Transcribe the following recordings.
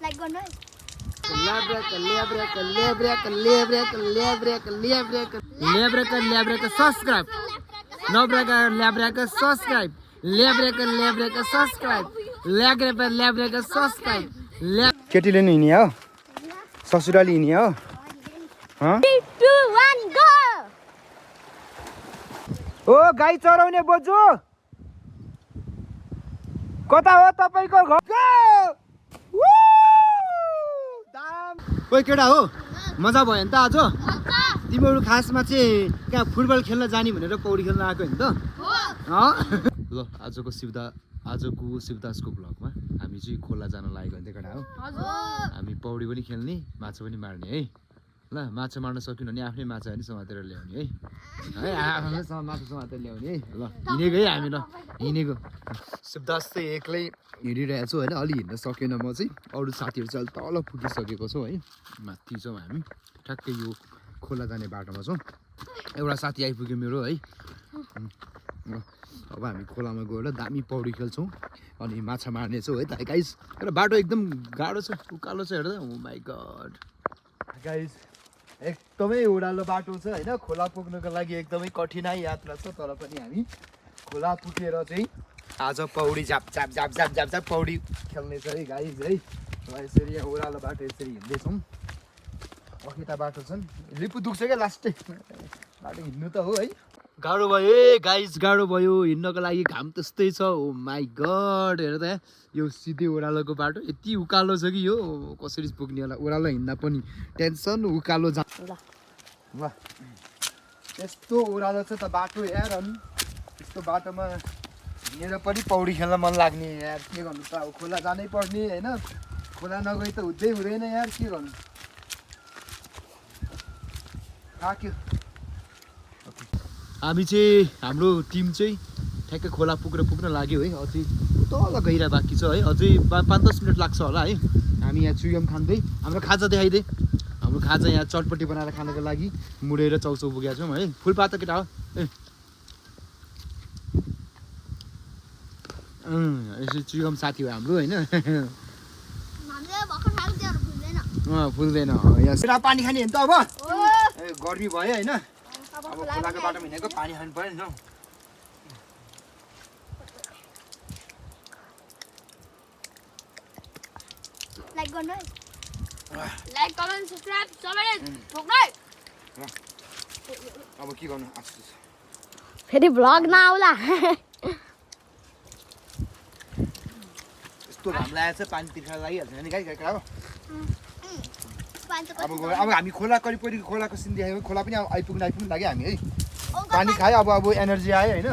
like गर्नु है subscribe केटीले नि हिँड्ने हो ससुराली हिँड्ने हो 3 2 1 गो ओ गाई चराउने बोजू कता हो तपाईको घर ओइ केटा हो मजा भयो नि त आज तिमीहरू खासमा चाहिँ कहाँ फुटबल खेल्न जाने भनेर पौडी खेल्न आएको होइन त ल आजको शिवदासको ब्लगमा हामी चाहिँ खोला जान लागेको होइन केटा हो हामी पौडी पनि खेल्ने माछा पनि मार्ने है ल माछा मार्न सकिन भने आफ्नै माछा पनि समातेर ल्याउने है आफ्नै माछा समातेर ल्याउने है ल हिँडेको है हामी ल हिँडेको शिवदास चाहिँ एक्लै हिँडिरहेको छु होइन अलि हिँड्न सकेन म चाहिँ अरू साथीहरू चाहिँ अलि तल पुगिसकेको छौँ है माथि छौँ हामी ठ्याक्कै यो खोला जाने बाटोमा छौँ एउटा साथी आइपुग्यो मेरो है अब हामी खोलामा गएर दामी पौडी खेल्छौँ अनि माछा मार्ने छौँ है त गाइस र बाटो एकदम गाह्रो छ उकालो छ हेर्दा ओ माई गड गाइस एकदमै उडालो बाटो छ होइन खोला पुग्नको लागि एकदमै कठिनाइ यात्रा छ तर पनि हामी खोला पुगेर चाहिँ आज पौडी झाप झाप झाप झाप झाप झाप पौडी खेल्ने छ है गाइस है यसरी यहाँ उडालो बाटो यसरी हिँड्दैछौँ अखिता बाटो छन् लिपु दुख्छ क्या लास्टै बाटो हिँड्नु त हो है गाह्रो भयो है गाइस गाह्रो भयो हिँड्नको लागि घाम त्यस्तै छ ओ माई गड हेर त यो सिधै ओह्रालोको बाटो यति उकालो छ कि यो कसरी पुग्ने होला ओह्रालो हिँड्दा पनि टेन्सन उकालो जा ल यस्तो ओह्रालो छ त बाटो यार अनि यस्तो बाटोमा हिँडेर पनि पौडी खेल्न मन लाग्ने यार के गर्नु त अब खोला जानै पर्ने होइन खोला नगई त हुँदैन यार के गर्नु थाक्यो हामी चाहिँ हाम्रो टिम चाहिँ ठ्याक्कै खोला पुग्न लाग्यो है अझै तल गहिरा बाँकी छ है अझै 5-10 मिनट लाग्छ होला है हामी यहाँ चुयम खाँदै हाम्रो खाजा देखाइदिए हाम्रो खाजा यहाँ चटपटी बनाएर खानको लागि मुडेर चौचौ पुगेका छौँ है फुलपात केटा हो यसरी चुयम साथी हो हाम्रो होइन फुल्दैन यहाँ पानी खाने होइन त अब गर्मी भयो होइन अब खोलाको बाटोमा हिँडेको पानी खानु पर्यो नि लाइक गर्नु है लाइक कमेन्ट सब्स्क्राइब सबैले ठोक्दै अब के गर्नु फेरि भ्लग नआउला यस्तो घाम लागेको छ पानी तिर्खा लागिहाल्छ नि गाई अब हामी खोला करिब खोलाको सिन देखायो खोला पनि आइपुग्नु लाग्यो हामी है पानी खायो अब एनर्जी आयो होइन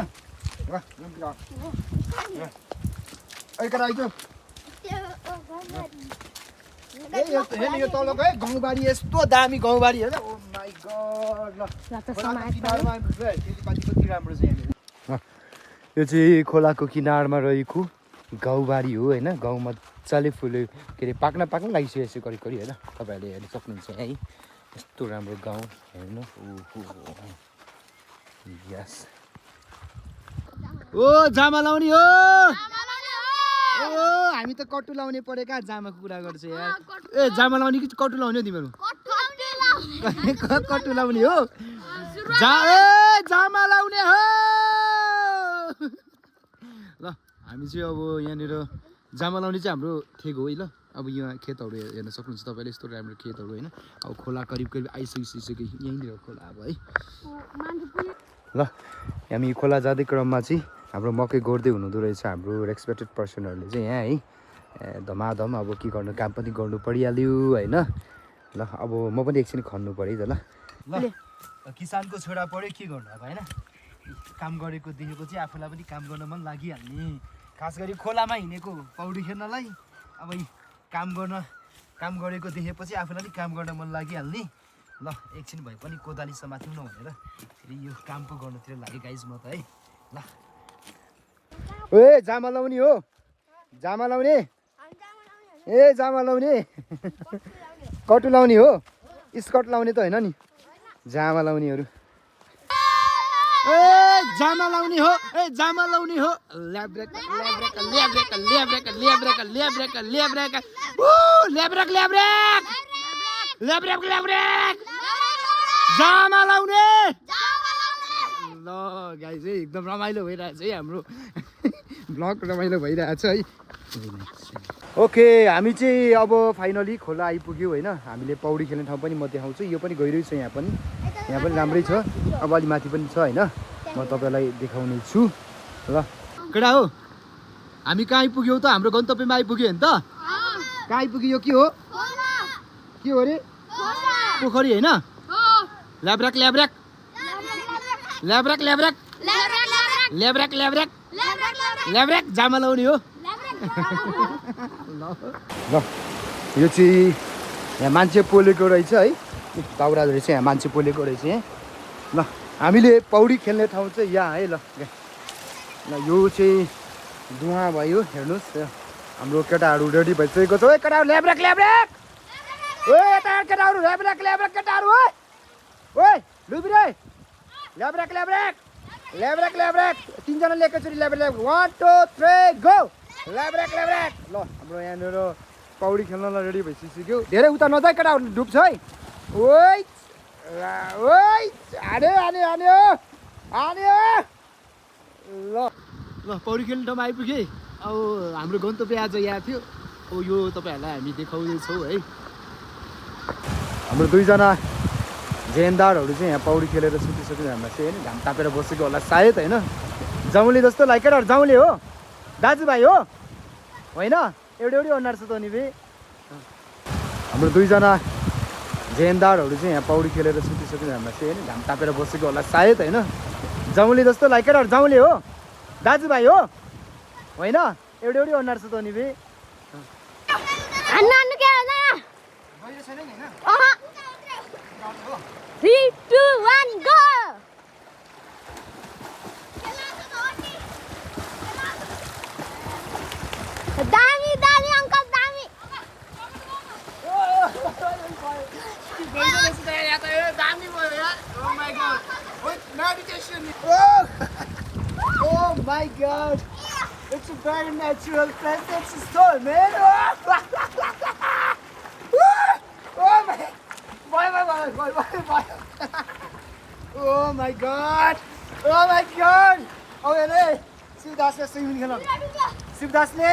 यो तलको है गाउँबारी यस्तो दामी गाउँबारी हेर ओ माई गड ल कति राम्रो छ यहाँनिर यो चाहिँ खोलाको किनारमा रहेको गाउँबारी हो होइन गाउँ मजाले फुल्यो के अरे पाक्न लागिसकेको करिब होइन तपाईँहरूले हेर्न सक्नुहुन्छ है यस्तो राम्रो गाउँ हेर्नु यस ओ जामा लाउने हो हामी त कट्टु लाउने परेका जामाको कुरा गर्छ यार ए जामा लाउने कि कट्टु लाउने हो तिमीहरू कट्टु लाउने हो जामा लाउने हो ल हामी चाहिँ अब यहाँनिर जामा लाउने चाहिँ हाम्रो ठेक हो है ल अब यहाँ खेतहरू हेर्न सक्नुहुन्छ तपाईँले यस्तो राम्रो खेतहरू होइन अब खोला करिब आइसकिसक्यो यहीँनिर खोला अब है ल हामी खोला जाँदै क्रममा चाहिँ हाम्रो मकै गोड्दै हुनुहुँदो रहेछ हाम्रो रेस्पेक्टेड पर्सनहरूले चाहिँ यहाँ है धमाधम अब के गर्नु काम पनि गर्नु परिहाल्यो होइन ल अब म पनि एकछिन खन्नु पऱ्यो है त ल किसानको छोरा पऱ्यो के गर्नु अब होइन काम गरेको देखेको चाहिँ आफूलाई पनि काम गर्न मन लागिहाल्ने खास गरी खोलामा हिँडेको पौडी खेल्नलाई अब काम गरेको देखेपछि आफूलाई पनि काम गर्न मन लागिहाल्ने ल एकछिन भए पनि कोदाली समात्यौँ न भनेर फेरि यो कामको गर्नुतिर लाग्यो गाइज म त है ल ए जामा लाउने हो जामा लाउने ए जामा लाउने कटु लाउने हो स्कर्ट लाउने त होइन नि जामा लाउनेहरू ए जामा लाउने हो ए जामा लाउने हो ल्याब्रेक ल्याब्रेक ल्याब्रेक ल्याब्रेक ल्याब्रेक ल्याब्रेक ल्याब्रेक ओ ल्याब्रेक ल्याब्रेक ल्याब्रेक ल्याब्रेक जामा लाउने ल गाइस है एकदम रमाइलो भइरहेछ है हाम्रो ब्लग रमाइलो भइरहेछ है ओके हामी चाहिँ अब फाइनली खोला आइपुग्यौँ होइन हामीले पौडी खेल्ने ठाउँ पनि म देखाउँछु यो पनि गइरहेछ यहाँ पनि राम्रै छ अब अलि माथि पनि छ होइन म तपाईँलाई देखाउने छु ल केटा हो हामी कहाँ आइपुग्यौँ त हाम्रो गन्तव्यमा आइपुग्यो नि त कहाँ आइपुग्यो यो के हो अरे पोखरी होइन ल्याब्रेक ल्याब्रेक ल्याब्रेक ल्याब्रेक ल्याब्रेक ल्याब्रेक ल्याब्रेक जामा लाउने हो ल यो चाहिँ यहाँ मान्छे पोलेको रहेछ है दाउरा रहेछ यहाँ मान्छे पोलेको रहेछ यहाँ ल हामीले पौडी खेल्ने ठाउँ चाहिँ यहाँ है ल यो चाहिँ धुवा भयो हेर्नुहोस् हाम्रो केटाहरू रेडी भइसकेको छ है केटाहरू ल्याब्रेक ल्याब्रेक ओ यता केटाहरू ल्याब्रेक ल्याब्रेक केटाहरू ओइ लुबिरे ल्याब्रेक ल्याब्रेक ल्याब्रेक ल्याब्रेक तीनजनाले एकैचोटि ल्याब्रेक 1 2 3 गो ल्याब्रेक ल्याब्रेक ल हाम्रो यहाँनिर पौडी खेल्नलाई रेडी भइसक्यो धेरै उता नजाइ केटाहरू डुब्छ है ओइ ओइ हान्यो हान्यो हान्यो हान्यो ल पौडी खेल्ने ठाउँमा आइपुगेँ अब हाम्रो गन्तव्य आज यहाँ थियो अब यो तपाईँहरूलाई हामी देखाउँदैछौँ है हाम्रो दुईजना जेनदारहरू चाहिँ यहाँ पौडी खेलेर सुतिसक्यो हामीलाई चाहिँ होइन घाम तापेर बसेको होला सायद होइन जाउँले जस्तो लाग्यो केटाहरू जाउँले हो दाजुभाइ हो होइन एउटै अनुहार छ त नि बे हाम्रो दुईजना जेनदारहरू चाहिँ यहाँ पौडी खेलेर सुतिसक्यो हामीलाई चाहिँ होइन घाम तापेर बसेको होला सायद होइन जाउँले जस्तो लाग्यो केटाहरू जाउँले हो दाजुभाइ हो होइन एउटै अनुहार छ त नि बे 3 2 1 go दामी दामी अंकल दामी Oh my god it's a very natural place it's a storm man oh my oh my god okay शिवदासले स्विमिङ खेल्न शिवदासले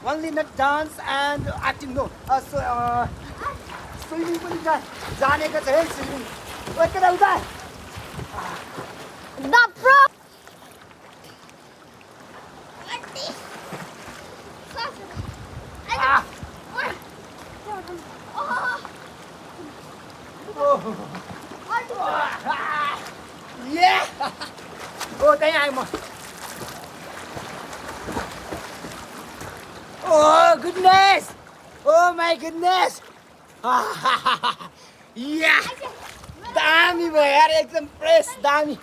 only not dance and acting no swimming पनि जानेको छ है स्विमिङ ओइ केटा उता the pro yeah oh त्यही आएँ म oh goodness oh my goodness yeah दामी भयो यार एकदम फ्रेस दामी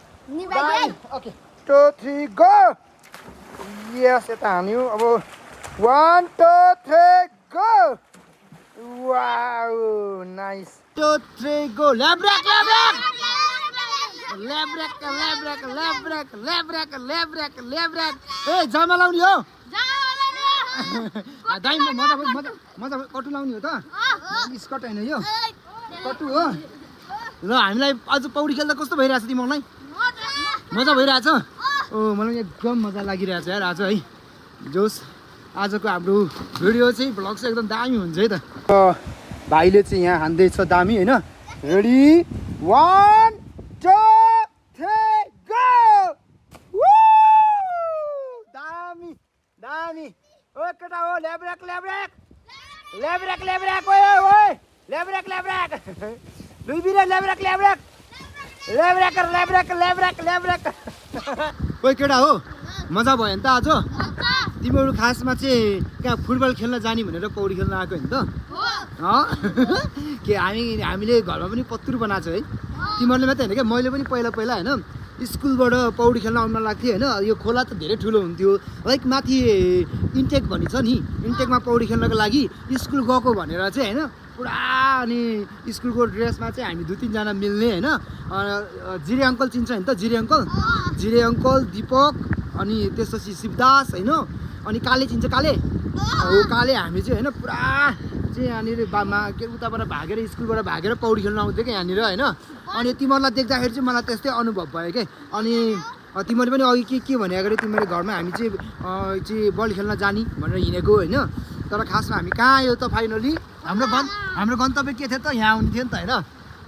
ओके 2 3 गो यस यता हान्यो अब 1 2 3 गो वाउ नाइस 2 3 गो ल्याब्रेक ल्याब्रेक ल्याब्रेक ल्याब्रेक ल्याब्रेक ल्याब्रेक ल्याब्रेक ल्याब्रेक ए जामा लाउने हो दाइ मजा कटु लाउने हो त स्कट होइन यो कटु हो ल हामीलाई अझ पौडी खेल्दा कस्तो भइरहेछ तिमीलाई मजा भइरहेछ ओ मलाई एकदम मजा लागिरहेछ यार आज है जोस आजको हाम्रो भिडियो चाहिँ भ्लग चाहिँ एकदम दामी हुन्छ है त भाइले चाहिँ यहाँ हान्दैछ दामी होइन रेडी 1 2 3 गो दामी दामी ओ केटा हो ल्याब्रेक ल्याब्रेक ल्याब्रेक ल्याब्रेक ओए ओए ल्याब्रेक ल्याब्रेक लुबिरे ल्याब्रेक ल्याब्रेक ल्याब्रेक ल्याब्रेक ल्याब्रेक ल्याब्रेक ओए केटा हो मजा भयो नि त आज तिमीहरू खासमा चाहिँ कहाँ फुटबल खेल्न जाने भनेर पौडी खेल्न आएको होइन त के हामीले घरमा पनि पत्रुर बनाएको छ है तिमीहरूले मात्रै होइन क्या मैले पनि पहिला होइन स्कुलबाट पौडी खेल्न आउन लाग्थेँ होइन यो खोला त धेरै ठुलो हुन्थ्यो लाइक माथि इन्टेक भन्ने छ नि इन्टेकमा पौडी खेल्नको लागि स्कुल गएको भनेर चाहिँ होइन पुरा अनि स्कुलको ड्रेसमा चाहिँ हामी 2-3 जना मिल्ने होइन जिरे अङ्कल चिन्छ नि त जिरे अङ्कल दिपक अनि त्यसपछि शिवदास होइन अनि काले चिन्छ काले हो काले हामी चाहिँ होइन पुरा चाहिँ यहाँनिर के उताबाट भागेर स्कुलबाट भागेर पौडी खेल्न आउँथ्यो क्या यहाँनिर होइन अनि तिमीहरूलाई देख्दाखेरि चाहिँ मलाई त्यस्तै अनुभव भयो क्या अनि तिमीले पनि अघि के भने अगाडि तिमीले घरमा हामी चाहिँ बल खेल्न जाने भनेर हिँडेको होइन तर खासमा हामी कहाँ आयो त फाइनली हाम्रो गन्तव्य के थियो त यहाँ आउने थियो नि त होइन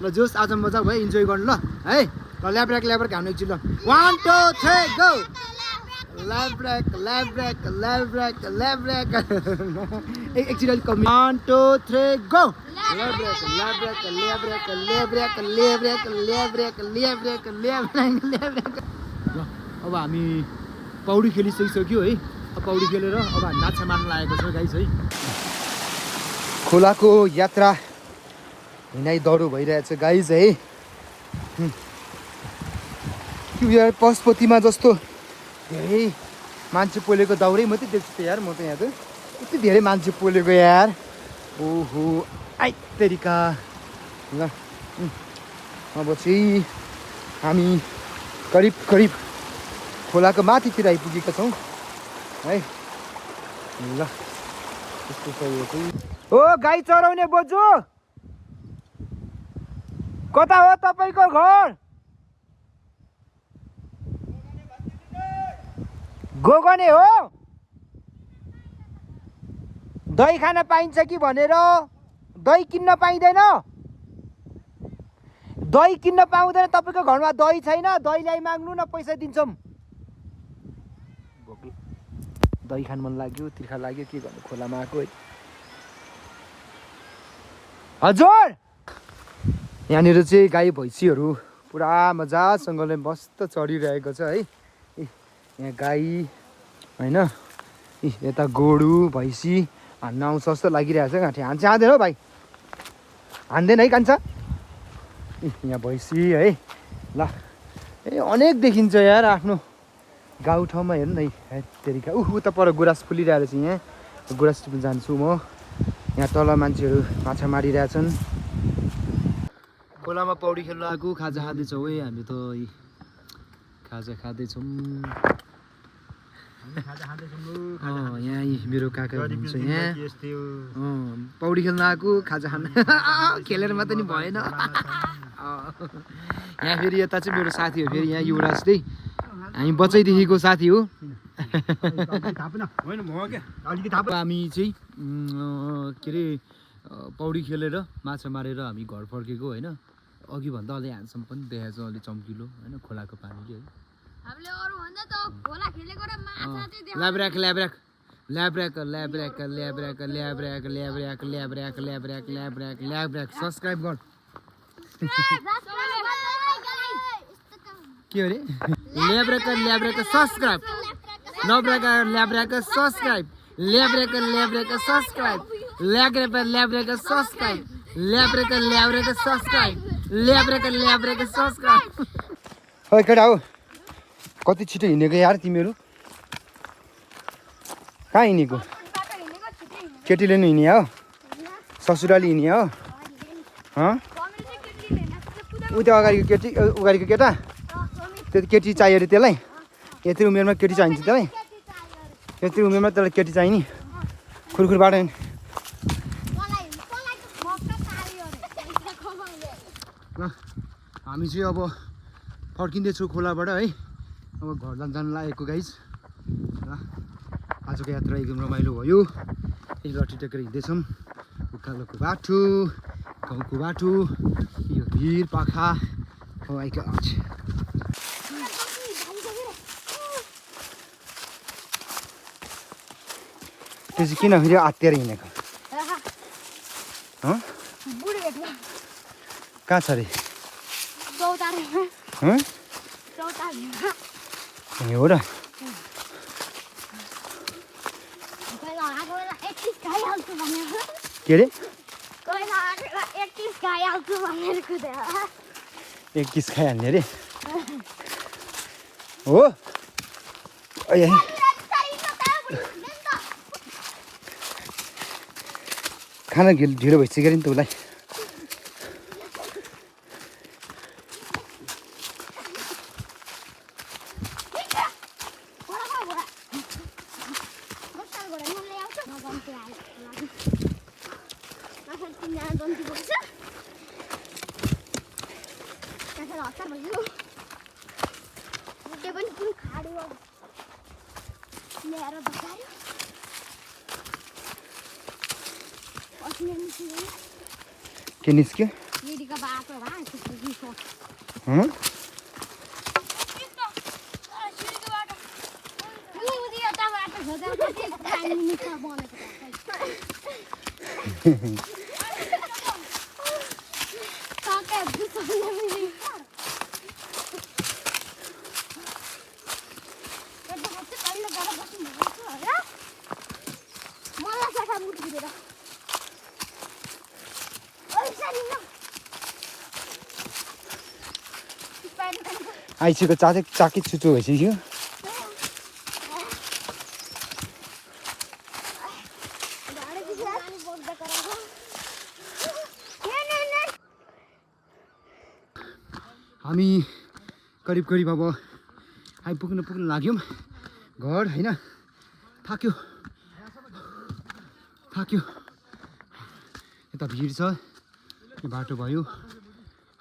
ल जोस् आज मजा भयो इन्जोय गर्नु ल है ल ल्याब्रेक हाल्नु एकछिन ल 1 2 3 गो ल्याब्रेक एकछिन अलिक कमी 1 2 3 गो ल्याब्रेक अब हामी पौडी खेलिसकिसक्यो है पौडी खेलेर अब हामी माछा मार्न लागेको छौँ गाइस है खोलाको यात्रा हिँडाइ दह्रो भइरहेछ गाइस है यार पशुपतिमा जस्तो धेरै मान्छे पोलेको दाउरै मात्रै देख्छु त यार म त यहाँ त यति धेरै मान्छे पोलेको यार ओहो आइ तरिका ल अब चाहिँ हामी करिब खोलाको माथितिर आइपुगेका छौँ है ल यस्तो छ यो चाहिँ ओ गाई चराउने बोजू कता हो तपाईँको घर गोगने हो दही खान पाइन्छ कि भनेर दही किन्न पाइँदैन दही किन्न पाउँदैन तपाईँको घरमा दही छैन दही ल्याइ माग्नु न पैसा दिन्छौँ दही खान मन लाग्यो तिर्खा लाग्यो के गर्नु खोलामा आएको है हजुर यहाँनिर चाहिँ गाई भैँसीहरू पुरा मजासँगले मस्त चढिरहेको छ है यहाँ गाई होइन यता गोरु भैँसी हान्न आउँछ जस्तो लागिरहेको छ गाँठी हान्छ हान्दैन हौ भाइ हान्दैन है कान्छ यहाँ भैँसी है ल ए अनेक देखिन्छ यार आफ्नो गाउँठाउँमा हेर्नु न है तेरिका उता पर गुराँस फुलिरहेको छ यहाँ गुराँस टिप्न जान्छु म यहाँ तल मान्छेहरू माछा मारिरहेछन् खोलामा पौडी खेल्न आएको खाजा खाँदैछौँ है हामी त खाजा खाँदैछौँ यहाँ मेरो काका हुनुहुन्छ यहाँ पौडी खेल्न आएको खाजा खान खेलेर मात्रै नि भएन यहाँ फेरि यता चाहिँ मेरो साथी हो फेरि यहाँ युवराज चाहिँ हामी बच्चैदेखिको साथी हो हामी चाहिँ के अरे पौडी खेलेर माछा मारेर हामी घर फर्केको होइन अघि भन्दा अलि ह्यान्डसम पनि देखाएको छ अलि चम्किलो होइन खोलाको पानीले है हामीले अरु भन्दा त खोला खेलेको र माछा चाहिँ देखाउँछ ल्याब्रेक सब्स्क्राइब गर के अरे ल्याब्रेक सब्स्क्राइब ल्याब्रेक सब्स्क्राइब ओइ केटा हो कति छिटो हिँडेको यार तिमीहरू कहाँ हिँडेको केटीले नि हिँड्यो हो ससुराली हिँड्यो हो उता अगाडिको केटा त्यो केटी चाहियो अरे त्यसलाई यत्रो उमेरमा केटी चाहिन्छ त्यसलाई यत्रो उमेरमा त्यसलाई केटी चाहिने खुरखुरबाट ल हामी चाहिँ अब फर्किँदैछौँ खोलाबाट है अब घर जान लागेको गाइस ल आजको यात्रा एकदम रमाइलो भयो लट्ठी टेकेर हिँड्दैछौँ उकालोको बाटो गाउँको बाटो यो भिर पाखा हो आइक त्यो चाहिँ किन फेरि आत्तिएर हिँडेको कहाँ छ अरे हो र के अरे 21 खाइहाल्ने अरे हो ए खाना ढिलो भइसक्यो नि त उसलाई के निस्क्यो आइसीको चाकै चुचो भइसक्यो हामी करिब अब आइपुग्न लाग्यौँ घर होइन थाक्यो यता भिड छ यो बाटो भयो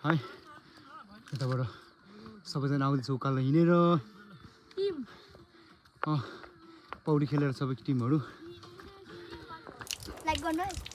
है यताबाट सबैजना आउँदैछ उकालो हिँडेर पौडी खेलेर सबैको टिमहरू लाइक गर्नु